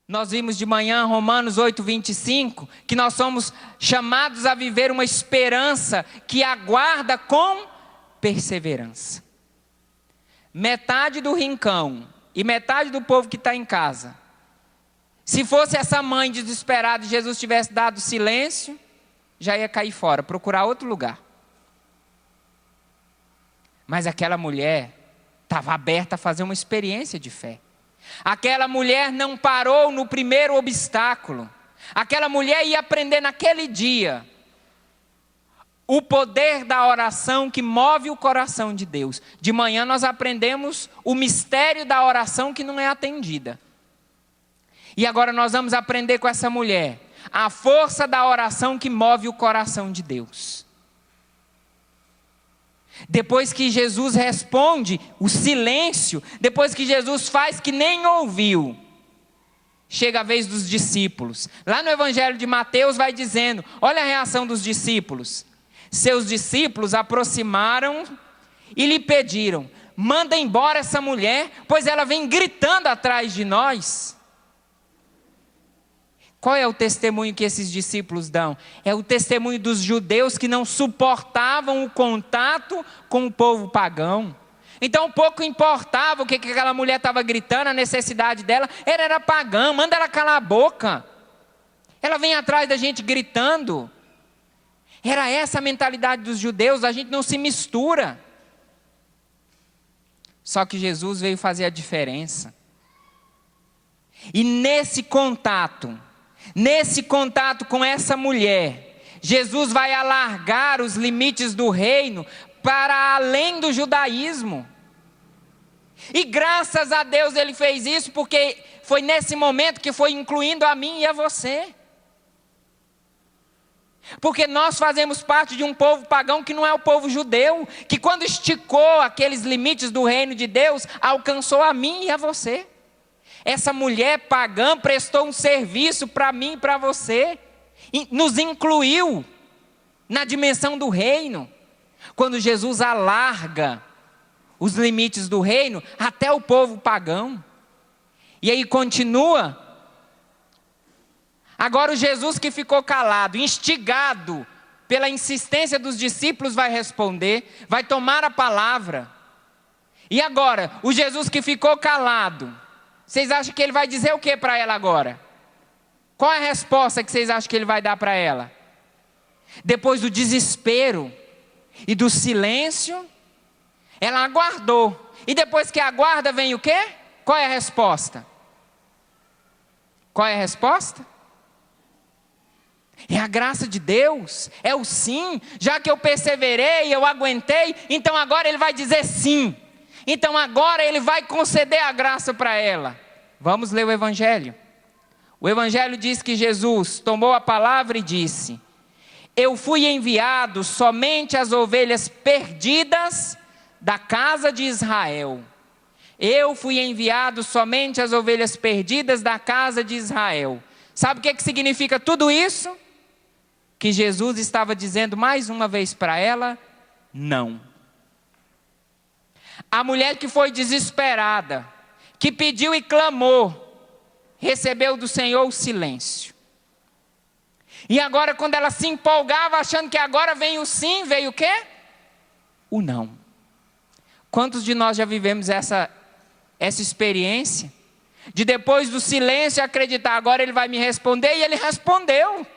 Nós vimos de manhã, Romanos 8:25, que nós somos chamados a viver uma esperança que aguarda com perseverança. Metade do rincão e metade do povo que está em casa, se fosse essa mãe desesperada e Jesus tivesse dado silêncio, já ia cair fora, procurar outro lugar. Mas aquela mulher estava aberta a fazer uma experiência de fé. Aquela mulher não parou no primeiro obstáculo. Aquela mulher ia aprender naquele dia o poder da oração que move o coração de Deus. De manhã nós aprendemos o mistério da oração que não é atendida. E agora nós vamos aprender com essa mulher a força da oração que move o coração de Deus. Depois que Jesus responde o silêncio, depois que Jesus faz que nem ouviu, chega a vez dos discípulos. Lá no Evangelho de Mateus vai dizendo, olha a reação dos discípulos. Seus discípulos aproximaram e lhe pediram, manda embora essa mulher, pois ela vem gritando atrás de nós. Qual é o testemunho que esses discípulos dão? É o testemunho dos judeus que não suportavam o contato com o povo pagão. Então pouco importava o que aquela mulher estava gritando, a necessidade dela, ela era pagã, manda ela calar a boca. Ela vem atrás da gente gritando. Era essa a mentalidade dos judeus, a gente não se mistura. Só que Jesus veio fazer a diferença. E nesse contato com essa mulher, Jesus vai alargar os limites do reino para além do judaísmo. E graças a Deus ele fez isso, porque foi nesse momento que foi incluindo a mim e a você. Porque nós fazemos parte de um povo pagão que não é o povo judeu, que quando esticou aqueles limites do reino de Deus, alcançou a mim e a você. Essa mulher pagã prestou um serviço para mim e para você, nos incluiu na dimensão do reino. Quando Jesus alarga os limites do reino até o povo pagão. E aí continua. Agora o Jesus que ficou calado, instigado pela insistência dos discípulos, vai responder, vai tomar a palavra. E agora, o Jesus que ficou calado, vocês acham que ele vai dizer o que para ela agora? Qual é a resposta que vocês acham que ele vai dar para ela? Depois do desespero e do silêncio, ela aguardou. E depois que aguarda vem o quê? Qual é a resposta? Qual é a resposta? É a graça de Deus, é o sim. Já que eu perseverei, eu aguentei, então agora ele vai dizer sim. Então agora ele vai conceder a graça para ela. Vamos ler o Evangelho. O Evangelho diz que Jesus tomou a palavra e disse: eu fui enviado somente às ovelhas perdidas da casa de Israel. Eu fui enviado somente às ovelhas perdidas da casa de Israel. Sabe o que significa tudo isso? Que Jesus estava dizendo mais uma vez para ela, não. A mulher que foi desesperada, que pediu e clamou, recebeu do Senhor o silêncio. E agora quando ela se empolgava, achando que agora vem o sim, veio o quê? O não. Quantos de nós já vivemos essa experiência? De depois do silêncio acreditar, agora ele vai me responder, e ele respondeu.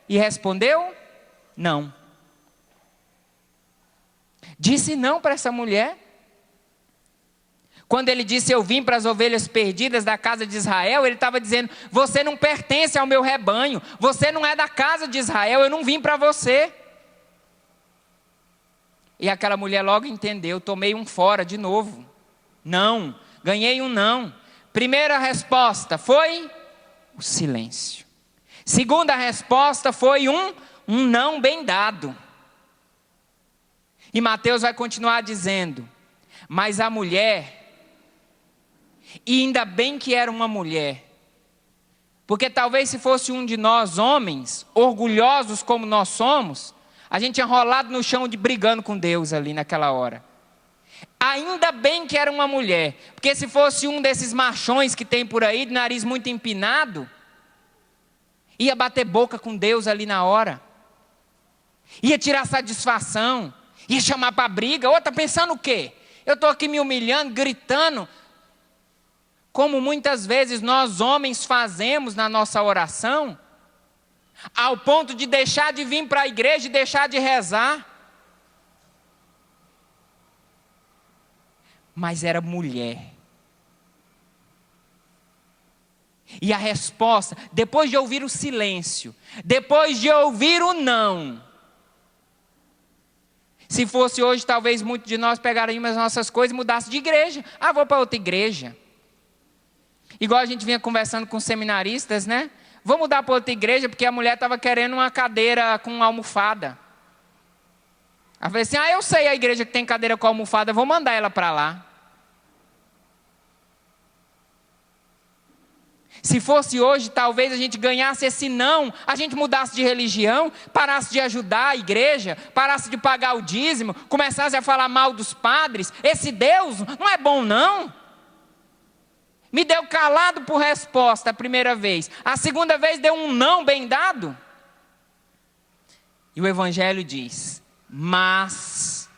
E respondeu? Não. Disse não para essa mulher. Quando ele disse, eu vim para as ovelhas perdidas da casa de Israel, ele estava dizendo, você não pertence ao meu rebanho, você não é da casa de Israel, eu não vim para você. E aquela mulher logo entendeu, tomei um fora de novo. Não, ganhei um não. Primeira resposta foi o silêncio. Segunda resposta foi um não bem dado. E Mateus vai continuar dizendo, mas a mulher, e ainda bem que era uma mulher, porque talvez se fosse um de nós homens, orgulhosos como nós somos, a gente tinha rolado no chão brigando com Deus ali naquela hora. Ainda bem que era uma mulher, porque se fosse um desses machões que tem por aí, de nariz muito empinado, ia bater boca com Deus ali na hora, ia tirar satisfação, ia chamar para briga. Ou está pensando o quê? Eu estou aqui me humilhando, gritando, como muitas vezes nós homens fazemos na nossa oração, ao ponto de deixar de vir para a igreja e deixar de rezar. Mas era mulher. E a resposta, depois de ouvir o silêncio, depois de ouvir o não. Se fosse hoje, talvez muitos de nós pegaríamos as nossas coisas e mudassem de igreja. Ah, vou para outra igreja. Igual a gente vinha conversando com seminaristas, né? Vou mudar para outra igreja porque a mulher estava querendo uma cadeira com almofada. Ela falou assim, eu sei a igreja que tem cadeira com almofada, vou mandar ela para lá. Se fosse hoje, talvez a gente ganhasse esse não, a gente mudasse de religião, parasse de ajudar a igreja, parasse de pagar o dízimo, começasse a falar mal dos padres. Esse Deus não é bom não. Me deu calado por resposta a primeira vez. A segunda vez deu um não bem dado. E o Evangelho diz, mas...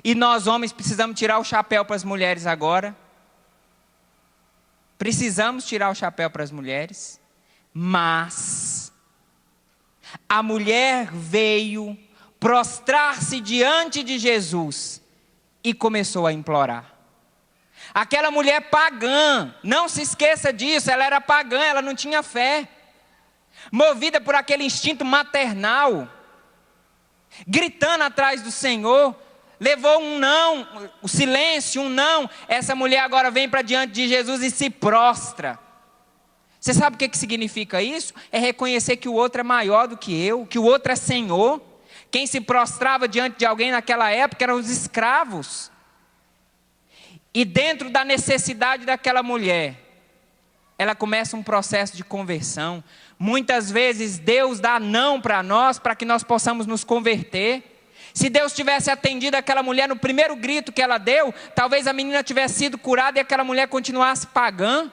E nós homens precisamos tirar o chapéu para as mulheres agora. Precisamos tirar o chapéu para as mulheres. Mas... a mulher veio prostrar-se diante de Jesus e começou a implorar. Aquela mulher pagã, não se esqueça disso, ela era pagã, ela não tinha fé. Movida por aquele instinto maternal, gritando atrás do Senhor, levou um não, o silêncio, um não. Essa mulher agora vem para diante de Jesus e se prostra. Você sabe o que significa isso? É reconhecer que o outro é maior do que eu, que o outro é Senhor. Quem se prostrava diante de alguém naquela época eram os escravos. E dentro da necessidade daquela mulher, ela começa um processo de conversão. Muitas vezes Deus dá não para nós, para que nós possamos nos converter. Se Deus tivesse atendido aquela mulher no primeiro grito que ela deu, talvez a menina tivesse sido curada e aquela mulher continuasse pagã.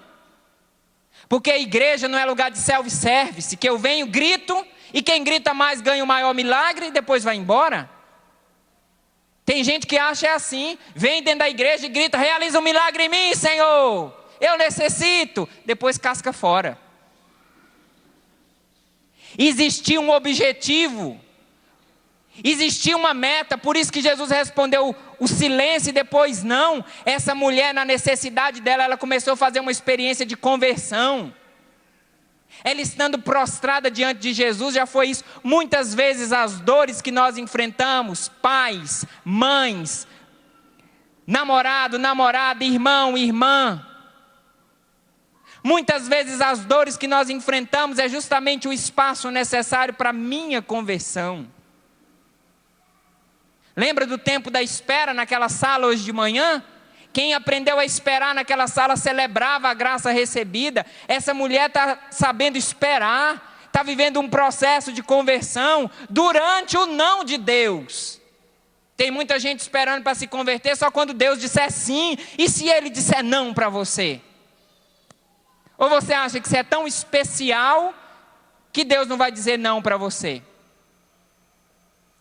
Porque a igreja não é lugar de self-service, que eu venho, grito, e quem grita mais ganha o maior milagre e depois vai embora. Tem gente que acha assim, vem dentro da igreja e grita, realiza um milagre em mim, Senhor, eu necessito, depois casca fora. Existia um objetivo, existia uma meta, por isso que Jesus respondeu o silêncio e depois não. Essa mulher, na necessidade dela, ela começou a fazer uma experiência de conversão. Ela estando prostrada diante de Jesus, já foi isso. Muitas vezes as dores que nós enfrentamos, pais, mães, namorado, namorada, irmão, irmã. Muitas vezes as dores que nós enfrentamos é justamente o espaço necessário para a minha conversão. Lembra do tempo da espera naquela sala hoje de manhã? Quem aprendeu a esperar naquela sala celebrava a graça recebida. Essa mulher está sabendo esperar, está vivendo um processo de conversão durante o não de Deus. Tem muita gente esperando para se converter só quando Deus disser sim. E se Ele disser não para você? Ou você acha que você é tão especial que Deus não vai dizer não para você?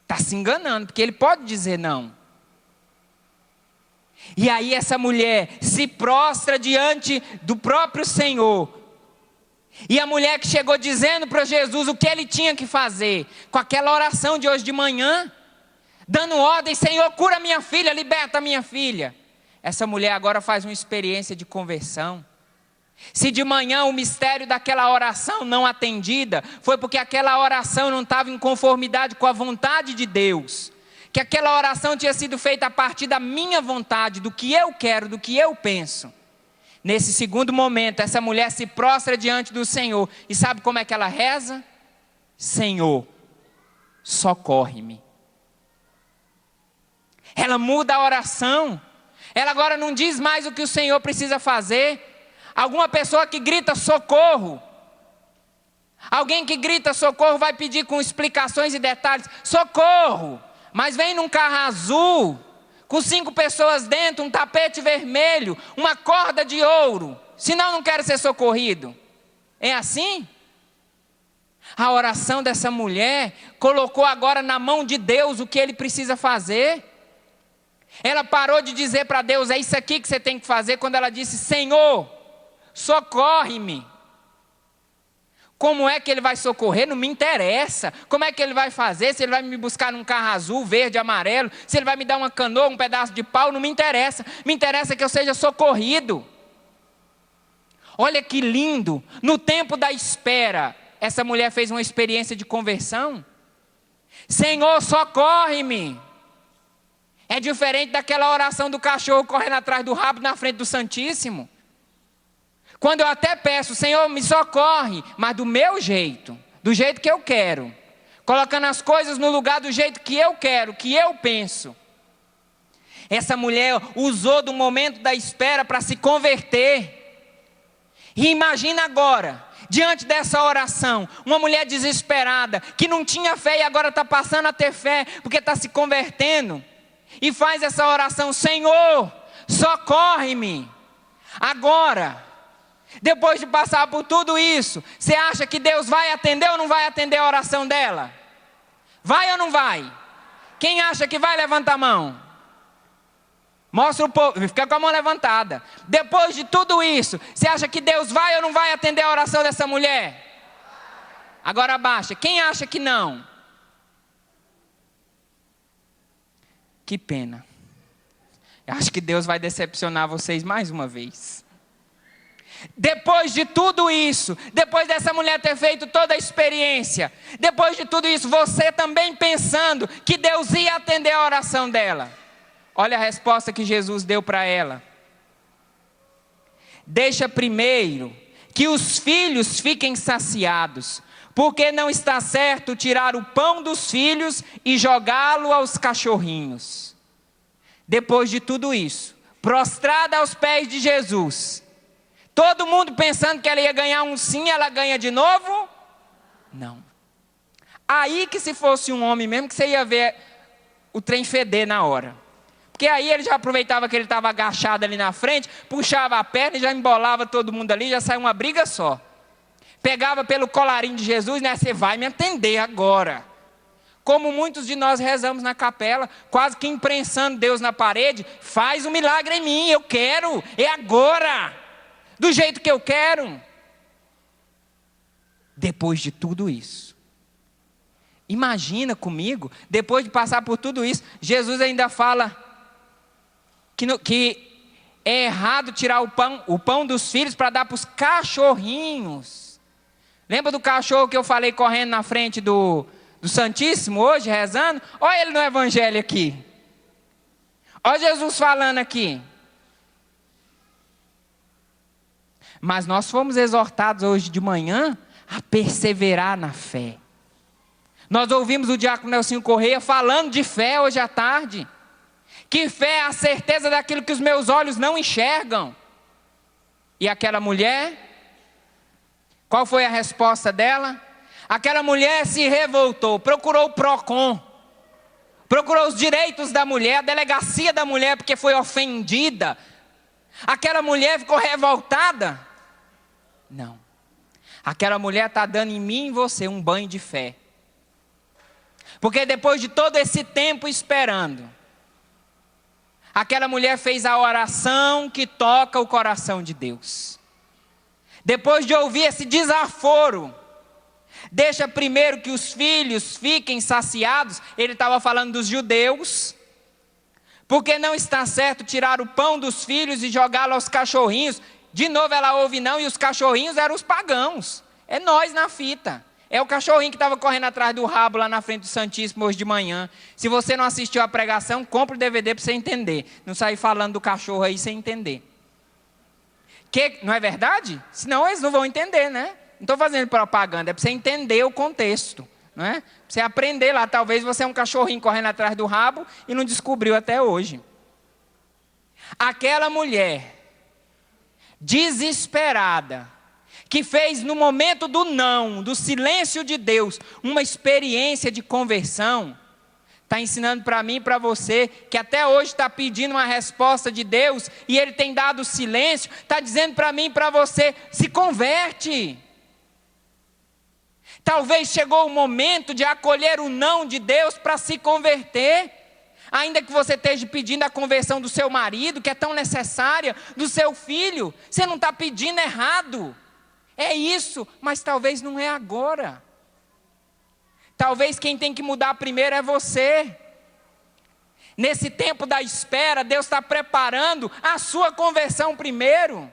Está se enganando, porque Ele pode dizer não. E aí essa mulher se prostra diante do próprio Senhor. E a mulher que chegou dizendo para Jesus o que ele tinha que fazer, com aquela oração de hoje de manhã, dando ordem, Senhor, cura minha filha, liberta minha filha. Essa mulher agora faz uma experiência de conversão. Se de manhã o mistério daquela oração não atendida, foi porque aquela oração não estava em conformidade com a vontade de Deus. Que aquela oração tinha sido feita a partir da minha vontade, do que eu quero, do que eu penso. Nesse segundo momento, essa mulher se prostra diante do Senhor. E sabe como é que ela reza? Senhor, socorre-me. Ela muda a oração. Ela agora não diz mais o que o Senhor precisa fazer. Alguma pessoa que grita socorro. Alguém que grita socorro vai pedir com explicações e detalhes. Socorro! Mas vem num carro azul, com 5 pessoas dentro, um tapete vermelho, uma corda de ouro, senão não quero ser socorrido. É assim? A oração dessa mulher colocou agora na mão de Deus o que ele precisa fazer. Ela parou de dizer para Deus, é isso aqui que você tem que fazer, quando ela disse, Senhor, socorre-me. Como é que ele vai socorrer? Não me interessa. Como é que ele vai fazer? Se ele vai me buscar num carro azul, verde, amarelo, se ele vai me dar uma canoa, um pedaço de pau, não me interessa. Me interessa que eu seja socorrido. Olha que lindo, no tempo da espera, essa mulher fez uma experiência de conversão. Senhor, socorre-me. É diferente daquela oração do cachorro correndo atrás do rabo na frente do Santíssimo. Quando eu até peço, Senhor, me socorre, mas do meu jeito, do jeito que eu quero. Colocando as coisas no lugar do jeito que eu quero, que eu penso. Essa mulher usou do momento da espera para se converter. E imagina agora, diante dessa oração, uma mulher desesperada, que não tinha fé e agora está passando a ter fé, porque está se convertendo. E faz essa oração, Senhor, socorre-me. Agora, depois de passar por tudo isso, você acha que Deus vai atender ou não vai atender a oração dela? Vai ou não vai? Quem acha que vai, levanta a mão. Mostra o povo, fica com a mão levantada. Depois de tudo isso, você acha que Deus vai ou não vai atender a oração dessa mulher? Agora abaixa. Quem acha que não? Que pena. Eu acho que Deus vai decepcionar vocês mais uma vez. Depois de tudo isso, depois dessa mulher ter feito toda a experiência, depois de tudo isso, você também pensando que Deus ia atender a oração dela. Olha a resposta que Jesus deu para ela. Deixa primeiro que os filhos fiquem saciados, porque não está certo tirar o pão dos filhos e jogá-lo aos cachorrinhos. Depois de tudo isso, prostrada aos pés de Jesus, todo mundo pensando que ela ia ganhar um sim, ela ganha de novo? Não. Aí que se fosse um homem mesmo, que você ia ver o trem feder na hora. Porque aí ele já aproveitava que ele estava agachado ali na frente, puxava a perna e já embolava todo mundo ali, já saiu uma briga só. Pegava pelo colarinho de Jesus, né? Você vai me atender agora. Como muitos de nós rezamos na capela, quase que imprensando Deus na parede, faz um milagre em mim, eu quero, é agora, do jeito que eu quero. Depois de tudo isso, imagina comigo, depois de passar por tudo isso, Jesus ainda fala que é errado tirar o pão dos filhos para dar para os cachorrinhos. Lembra do cachorro que eu falei correndo na frente do Santíssimo hoje, rezando? Olha ele no Evangelho aqui. Olha Jesus falando aqui. Mas nós fomos exortados hoje de manhã a perseverar na fé. Nós ouvimos o diácono Nelsinho Correia falando de fé hoje à tarde. Que fé é a certeza daquilo que os meus olhos não enxergam. E aquela mulher... Qual foi a resposta dela? Aquela mulher se revoltou, procurou o PROCON, procurou os direitos da mulher, a delegacia da mulher, porque foi ofendida. Aquela mulher ficou revoltada? Não. Aquela mulher está dando em mim e em você um banho de fé. Porque depois de todo esse tempo esperando, aquela mulher fez a oração que toca o coração de Deus. Depois de ouvir esse desaforo, deixa primeiro que os filhos fiquem saciados. Ele estava falando dos judeus, porque não está certo tirar o pão dos filhos e jogá-lo aos cachorrinhos. De novo ela ouve não, e os cachorrinhos eram os pagãos. É nós na fita. É o cachorrinho que estava correndo atrás do rabo lá na frente do Santíssimo hoje de manhã. Se você não assistiu a pregação, compre o DVD para você entender. Não sair falando do cachorro aí sem entender. Não é verdade? Senão eles não vão entender, né? Não estou fazendo propaganda, é para você entender o contexto, não é? Para você aprender lá, talvez você é um cachorrinho correndo atrás do rabo e não descobriu até hoje. Aquela mulher, desesperada, que fez no momento do não, do silêncio de Deus, uma experiência de conversão, Está ensinando para mim e para você, que até hoje está pedindo uma resposta de Deus, e Ele tem dado silêncio, está dizendo para mim e para você, se converte. Talvez chegou o momento de acolher o não de Deus para se converter. Ainda que você esteja pedindo a conversão do seu marido, que é tão necessária, do seu filho, você não está pedindo errado. É isso, mas talvez não é agora. Talvez quem tem que mudar primeiro é você. Nesse tempo da espera, Deus está preparando a sua conversão primeiro.